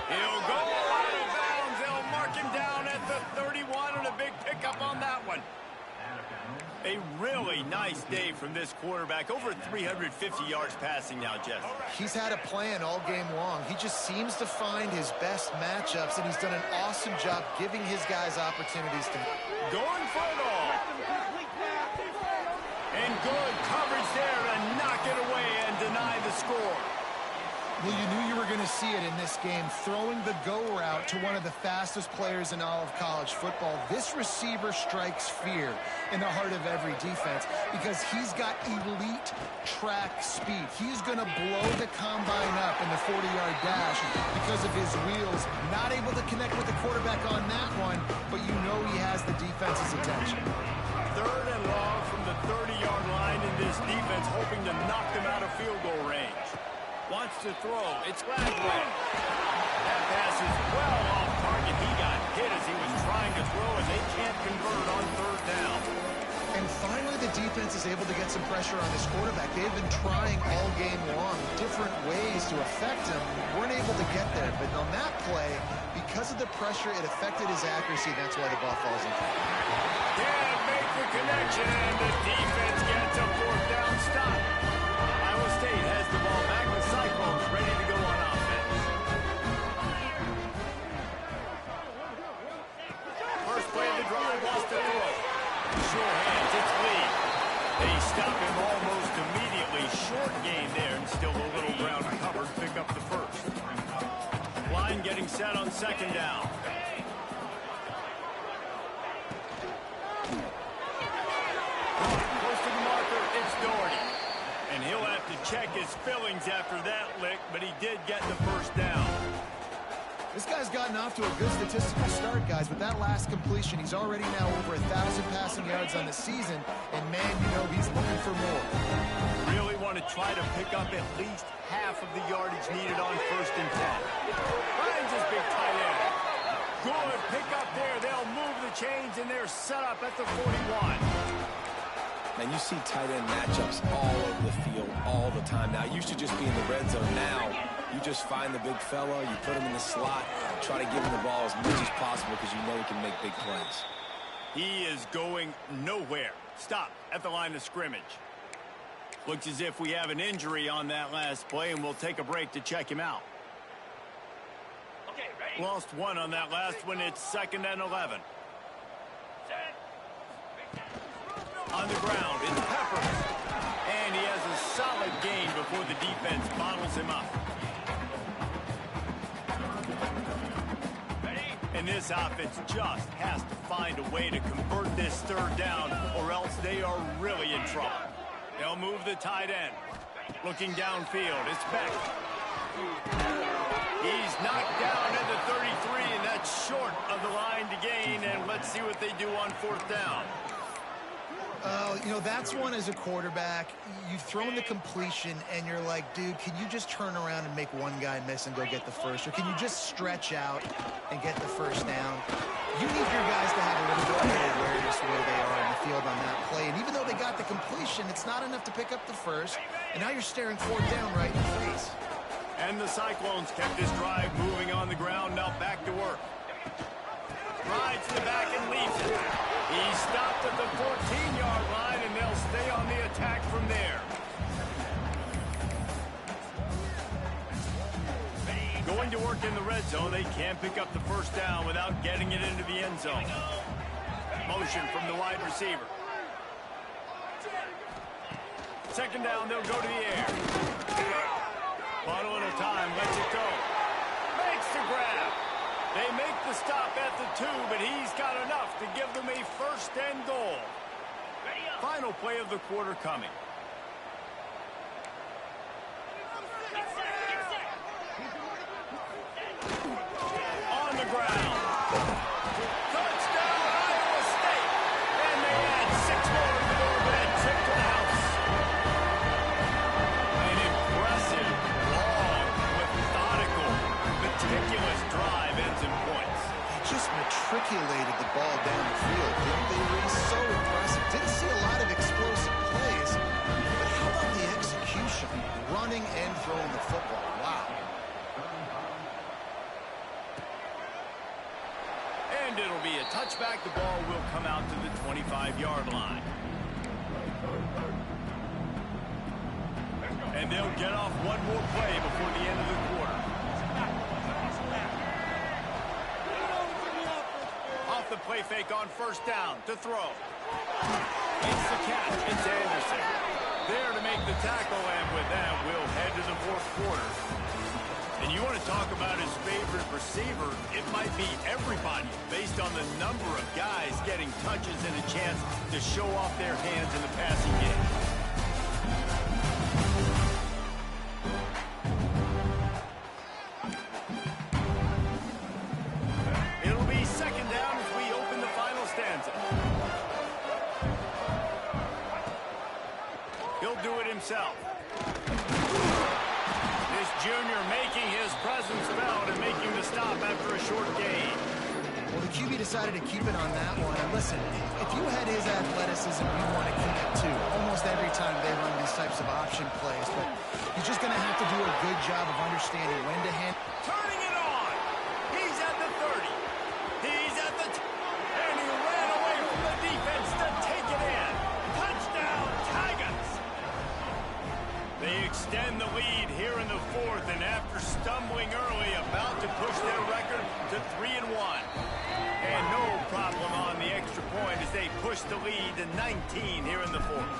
[SPEAKER 1] He'll go out of bounds. They'll mark him down at the 31, and a big pickup on that one. A really nice day from this quarterback. Over 350 yards passing now, Jeff.
[SPEAKER 2] He's had a plan all game long. He just seems to find his best matchups, and he's done an awesome job giving his guys opportunities to...
[SPEAKER 1] Going for it all. And good coverage there to knock it away and deny the score.
[SPEAKER 2] Well, you knew you were going to see it in this game, throwing the go route to one of the fastest players in all of college football. This receiver strikes fear in the heart of every defense because he's got elite track speed. He's going to blow the combine up in the 40-yard dash because of his wheels. Not able to connect with the quarterback on that one, but you know he has the defense's attention.
[SPEAKER 1] 3rd and long from the 30-yard line in this defense, hoping to knock them out of field goal range. Wants to throw. It's Gladwell. That pass is well off target. He got hit as he was trying to throw, and they can't convert on 3rd down.
[SPEAKER 2] And finally, the defense is able to get some pressure on this quarterback. They've been trying all game long different ways to affect him. Weren't able to get there. But on that play, because of the pressure, it affected his accuracy. That's why the ball falls in.
[SPEAKER 1] Can't make the connection, and the defense gets a 4th down stop. Iowa State has the ball back. The Cyclones ready to go on offense. First play of the drive, wants to throw. Sure hands, it's Lee. They stop him almost immediately. Short gain there, and still a little ground covered. Pick up the 1st. Line getting set on 2nd down. Close to the marker, it's Doherty. And he'll have to check his fillings after that lick, but he did get the 1st down.
[SPEAKER 2] This guy's gotten off to a good statistical start, guys. With that last completion, he's already now over 1,000 passing yards on the season. And, man, you know he's looking for more.
[SPEAKER 1] Really want to try to pick up at least half of the yardage needed on 1st and 10. Finds his big tight end. Good pick up there. They'll move the chains, and they're set up at the 41.
[SPEAKER 3] Man, you see tight end matchups all over the field all the time. Now, it used to just be in the red zone. Now, you just find the big fella, you put him in the slot, try to give him the ball as much as possible because you know he can make big plays.
[SPEAKER 1] He is going nowhere. Stop at the line of scrimmage. Looks as if we have an injury on that last play, and we'll take a break to check him out.
[SPEAKER 5] Okay, ready?
[SPEAKER 1] Lost one on that last one. It's 2nd and 11. On the ground, it's Peppers. And he has a solid gain before the defense bottles him up. And this offense just has to find a way to convert this 3rd down, or else they are really in trouble. They'll move the tight end. Looking downfield, it's Beck. He's knocked down at the 33, and that's short of the line to gain. And let's see what they do on 4th down.
[SPEAKER 2] You know, that's one as a quarterback. You've thrown the completion, and you're like, dude, can you just turn around and make one guy miss and go get the 1st? Or can you just stretch out and get the 1st down? You need your guys to have a little bit more awareness where they are in the field on that play. And even though they got the completion, it's not enough to pick up the 1st. And now you're staring 4th down right in the face.
[SPEAKER 1] And the Cyclones kept this drive moving on the ground. Now back to work. Rides to the back and leaves it. He stopped at the 14-yard line, and they'll stay on the attack from there. Going going to work in the red zone. They can't pick up the first down without getting it into the end zone. Motion from the wide receiver. Second down, they'll go to the air. Bottle at a time, lets it go. Makes the grab. They make the stop at the 2, but he's got enough to give them a first and goal. Final play of the quarter coming. On the ground. Touchdown, Iowa State. And they add 6 more to go with that trip to the house. An impressive, long, methodical, meticulous drive ends in points.
[SPEAKER 2] They just matriculated the ball down the field, didn't they? Really so impressive. Didn't see a lot of explosive plays, but how about the execution? Running and throwing the football. Wow.
[SPEAKER 1] And it'll be a touchback. The ball will come out to the 25-yard line. And they'll get off one more play before the end of the quarter. Off the play fake on first down to throw. Makes the catch. It's Anderson. There to make the tackle, and with that, we'll head to the fourth quarter. And you want to talk about his favorite receiver, it might be everybody based on the number of guys getting touches and a chance to show off their hands in the passing game. It'll be second down as we open the final stanza. He'll do it himself. This junior making his presence felt and making the stop after a short gain.
[SPEAKER 2] Well, the QB decided to keep it on that one. And listen, if you had his athleticism, you'd want to keep it too. Almost every time they run these types of option plays. But he's just going to have to do a good job of understanding when to hand.
[SPEAKER 1] Turning it on. He's at the 30. He's at the and he ran away from the defense to take it in. Touchdown, Tigers. They extend the lead here in the fourth, and after stumbling early, about to push their record to 3-1. And no problem on the extra point as they push the lead to 19 here in the fourth.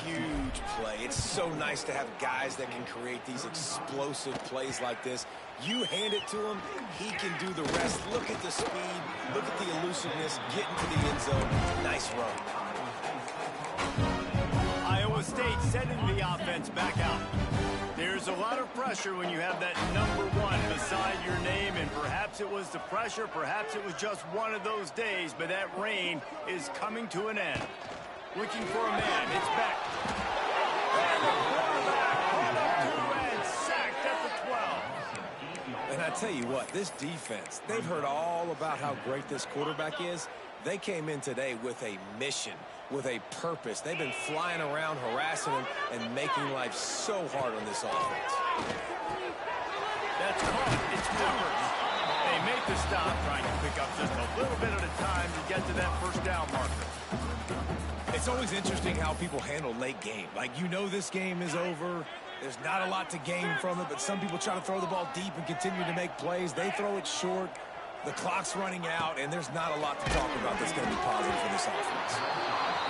[SPEAKER 3] Huge play. It's so nice to have guys that can create these explosive plays like this. You hand it to him, he can do the rest. Look at the speed, look at the elusiveness, get into the end zone. Nice run.
[SPEAKER 1] Iowa State sending the offense back out. There's a lot of pressure when you have that number 1 beside your name, and perhaps it was the pressure, perhaps it was just one of those days, but that reign is coming to an end. Looking for a man, it's Beck. And the quarterback caught up to and sacked at the 12.
[SPEAKER 3] And I tell you what, this defense, they've heard all about how great this quarterback is. They came in today with a mission, with a purpose. They've been flying around, harassing him, and making life so hard on this offense.
[SPEAKER 1] That's caught. It's Rivers. They make the stop, trying to pick up just a little bit at a time to get to that first down marker.
[SPEAKER 3] It's always interesting how people handle late game. Like, you know this game is over. There's not a lot to gain from it, but some people try to throw the ball deep and continue to make plays. They throw it short. The clock's running out, and there's not a lot to talk about that's going to be positive for this offense.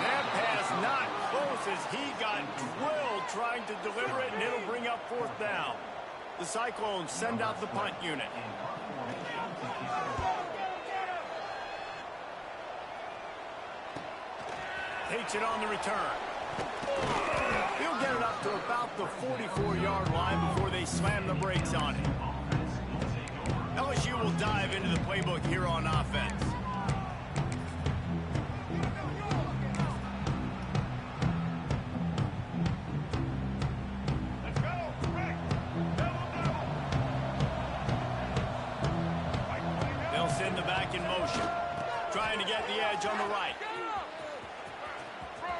[SPEAKER 1] That pass not close as he got drilled trying to deliver it, and it'll bring up fourth down. The Cyclones send out the punt unit. Takes it on the return. He'll get it up to about the 44-yard line before they slam the brakes on it. LSU will dive into the playbook here on offense. They'll send the back in motion. Trying to get the edge on the right.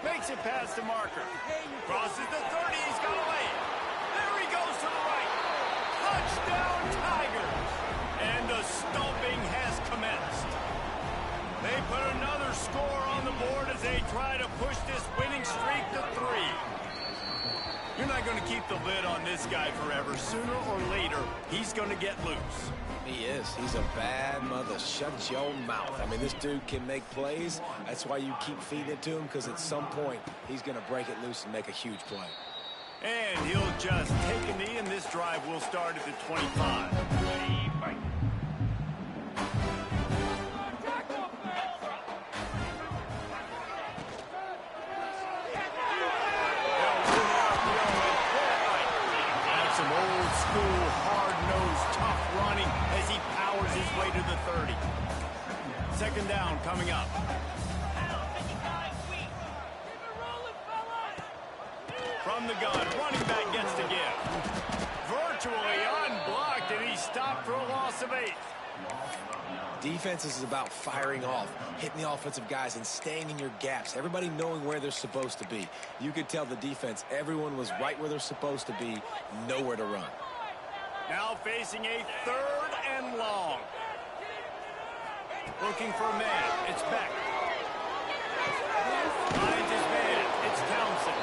[SPEAKER 1] Makes it past the marker. Crosses the 30. He's got a lane. There he goes to the right. Touchdown, Tigers. And the stomping has commenced. They put another score on the board as they try to push this winning streak to 3. You're not going to keep the lid on this guy forever. Sooner or later, he's going to get loose.
[SPEAKER 3] He is. He's a bad mother. Shut your mouth. I mean, this dude can make plays. That's why you keep feeding it to him, because at some point, he's going to break it loose and make a huge play.
[SPEAKER 1] And he'll just take a knee, and this drive will start at the 25. Ready, fight. Some old school, hard-nosed, tough running as he powers his way to the 30. Second down coming up. From the gun, running back gets to give. Virtually unblocked, and he's stopped for a loss of 8.
[SPEAKER 3] Defense is about firing off, hitting the offensive guys, and staying in your gaps. Everybody knowing where they're supposed to be. You could tell the defense, everyone was right where they're supposed to be, nowhere to run.
[SPEAKER 1] Now facing a 3rd and long. Looking for a man. It's Beck. Finds his man. It's Townsend.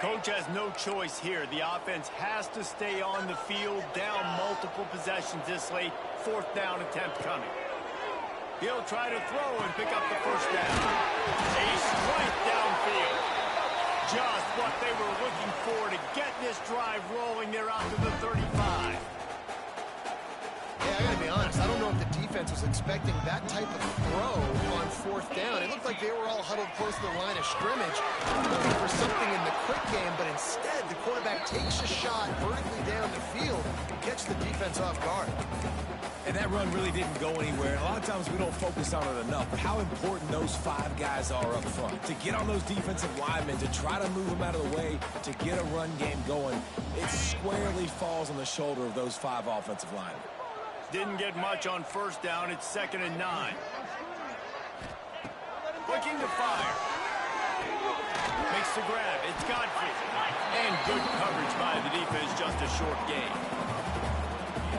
[SPEAKER 1] Coach has no choice here. The offense has to stay on the field, down multiple possessions this late. 4th down attempt coming. He'll try to throw and pick up the first down. A strike downfield. Just what they were looking for to get this drive rolling. They're out to the 35.
[SPEAKER 2] Yeah, I gotta be honest. I don't know if the defense was expecting that type of throw on 4th down. It looked like they were all huddled close to the line of scrimmage, looking for something in the quick game, but instead the quarterback takes a shot vertically down the field and gets the defense off guard.
[SPEAKER 3] And that run really didn't go anywhere. A lot of times we don't focus on it enough, but how important those 5 guys are up front. To get on those defensive linemen, to try to move them out of the way, to get a run game going, it squarely falls on the shoulder of those 5 offensive linemen.
[SPEAKER 1] Didn't get much on 1st down. It's 2nd and 9. Looking to fire. Makes the grab. It's Godfrey. And good coverage by the defense. Just a short gain.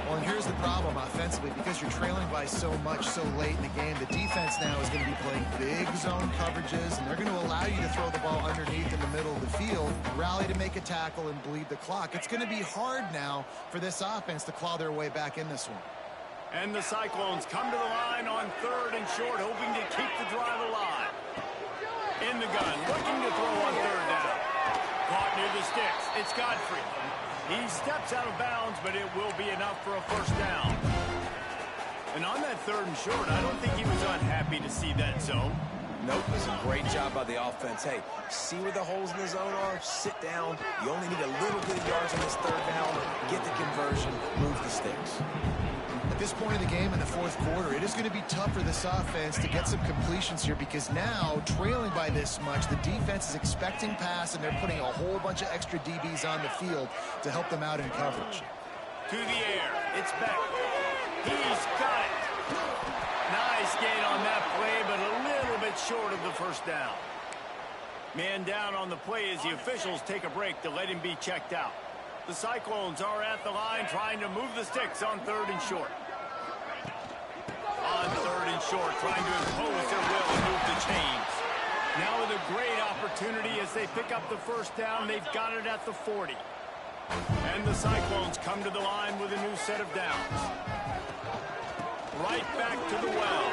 [SPEAKER 2] Well, and here's the problem offensively. Because you're trailing by so much so late in the game, the defense now is going to be playing big zone coverages, and they're going to allow you to throw the ball underneath in the middle of the field, rally to make a tackle, and bleed the clock. It's going to be hard now for this offense to claw their way back in this one.
[SPEAKER 1] And the Cyclones come to the line on 3rd and short, hoping to keep the drive alive. In the gun, looking to throw on 3rd down. Caught near the sticks. It's Godfrey. He steps out of bounds, but it will be enough for a 1st down. And on that 3rd and short, I don't think he was unhappy to see that zone.
[SPEAKER 3] Nope, it was a great job by the offense. Hey, see where the holes in the zone are? Sit down. You only need a little bit of yards on this 3rd down. Get the conversion. Move the sticks.
[SPEAKER 2] At this point of the game in the 4th quarter, it is going to be tough for this offense to get some completions here because now, trailing by this much, the defense is expecting pass, and they're putting a whole bunch of extra DBs on the field to help them out in coverage.
[SPEAKER 1] To the air. It's Beck. He's got it. Nice gain on that play, but a little bit short of the 1st down. Man down on the play as the officials take a break to let him be checked out. The Cyclones are at the line trying to move the sticks on 3rd and short. On 3rd and short, trying to impose their will and move the chains. Now with a great opportunity as they pick up the 1st down. They've got it at the 40. And the Cyclones come to the line with a new set of downs. Right back to the well.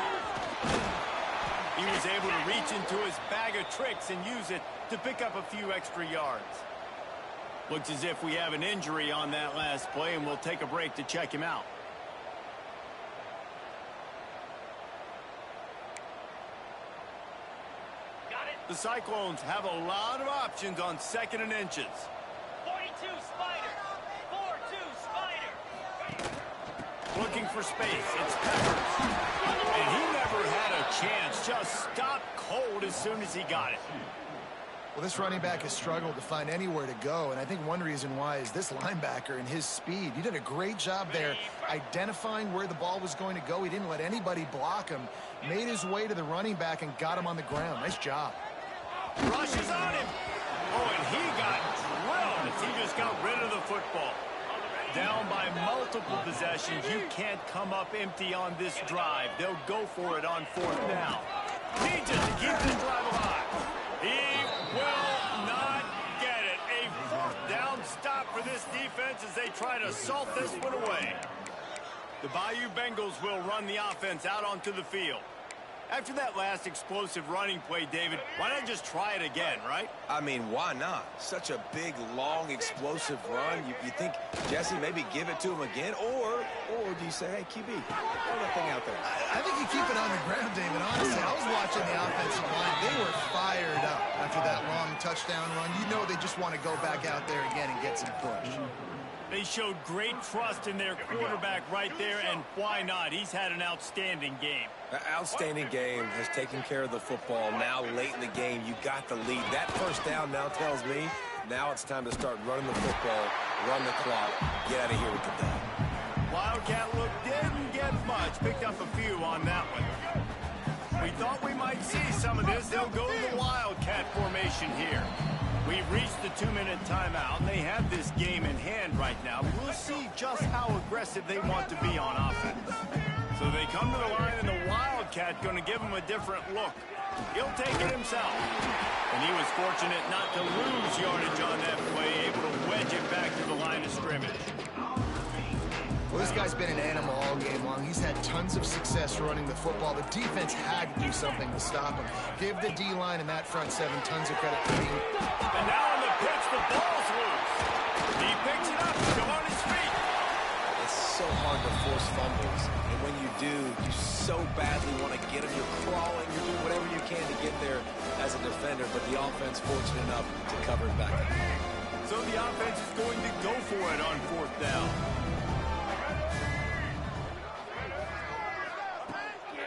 [SPEAKER 1] He was able to reach into his bag of tricks and use it to pick up a few extra yards. Looks as if we have an injury on that last play, and we'll take a break to check him out. The Cyclones have a lot of options on 2nd and inches.
[SPEAKER 5] 42 Spider. 4-2 Spider.
[SPEAKER 1] Looking for space. It's Peppers. And he never had a chance. Just stopped cold as soon as he got it.
[SPEAKER 2] Well, this running back has struggled to find anywhere to go, and I think one reason why is this linebacker and his speed. He did a great job there identifying where the ball was going to go. He didn't let anybody block him, made his way to the running back, and got him on the ground. Nice job.
[SPEAKER 1] Rushes on him. Oh, and he got drilled as he just got rid of the football. Down by multiple possessions, you can't come up empty on this drive. They'll go for it on 4th down. Needs it to keep this drive alive. He will not get it. A 4th down stop for this defense as they try to salt this one away. The Bayou Bengals will run the offense out onto the field. After that last explosive running play, David, why not just try it again, right?
[SPEAKER 3] I mean, why not? Such a big, long, explosive run. You think, Jesse, maybe give it to him again? Or do you say, hey, QB, throw that thing out there?
[SPEAKER 2] I think you keep it on the ground, David. Honestly, I was watching the offensive line. They were fired up after that long touchdown run. You know they just want to go back out there again and get some push.
[SPEAKER 1] They showed great trust in their quarterback right there, and why not? He's had an outstanding game.
[SPEAKER 3] An outstanding game, has taken care of the football. Now, late in the game, you got the lead. That first down now tells me now it's time to start running the football, run the clock, get out of here with the dub.
[SPEAKER 1] Wildcat look didn't get much. Picked up a few on that one. We thought we might see some of this. They'll go to the Wildcat formation here. We've reached the 2-minute timeout, and they have this game in hand right now. We'll see just how aggressive they want to be on offense. So they come to the line, and the Wildcat going to give him a different look. He'll take it himself. And he was fortunate not to lose yardage on that play, able to wedge it back to the line of scrimmage.
[SPEAKER 2] Well, this guy's been an animal all game long. He's had tons of success running the football. The defense had to do something to stop him. Give the D-line and that front seven tons of credit for being...
[SPEAKER 1] And now on the pitch, the ball's loose. He picks it up, still on his feet.
[SPEAKER 3] It's so hard to force fumbles. And when you do, you so badly want to get them. You're crawling, you're doing whatever you can to get there as a defender. But the offense fortunate enough to cover it back up.
[SPEAKER 1] So the offense is going to go for it on 4th down.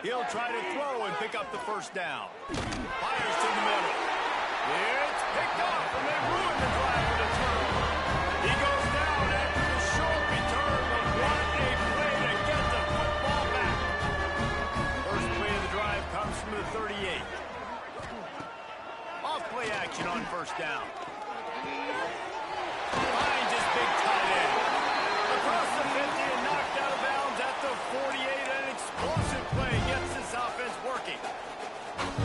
[SPEAKER 1] He'll try to throw and pick up the first down. Fires to the middle. It's picked off, and they ruin the drive with a turnover. He goes down after the short return, but what a play to get the football back. First play of the drive comes from the 38. Off play action on 1st down. Finds his big tight end. Across the 50 and knocked out of bounds at the 48. An explosive play gets this offense working.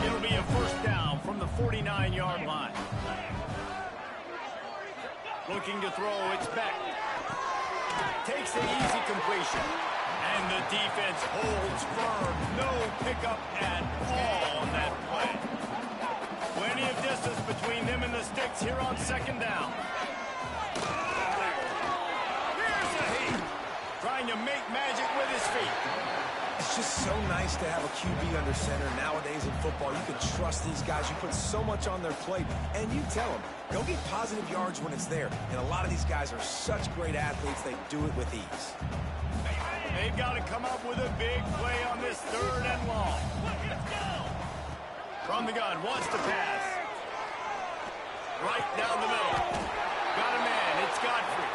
[SPEAKER 1] It'll be a 1st down from the 49-yard line. Looking to throw, it's back. Takes the easy completion. And the defense holds firm. No pickup at all on that play. Plenty of distance between them and the sticks here on 2nd down. Here's a heat. Trying to make magic with his feet.
[SPEAKER 3] It's just so nice to have a QB under center. Nowadays in football, you can trust these guys. You put so much on their plate, and you tell them, go get positive yards when it's there. And a lot of these guys are such great athletes, they do it with ease.
[SPEAKER 1] They've got to come up with a big play on this 3rd and long. From the gun, wants to pass. Right down the middle. Got a man, it's Godfrey.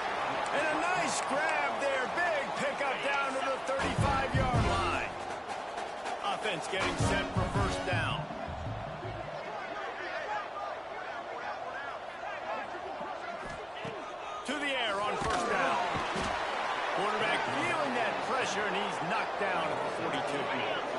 [SPEAKER 1] And a nice grab there, big pickup down to the 35-yard line. Offense getting set for 1st down. To the air on 1st down. Quarterback feeling that pressure, and he's knocked down at the 42.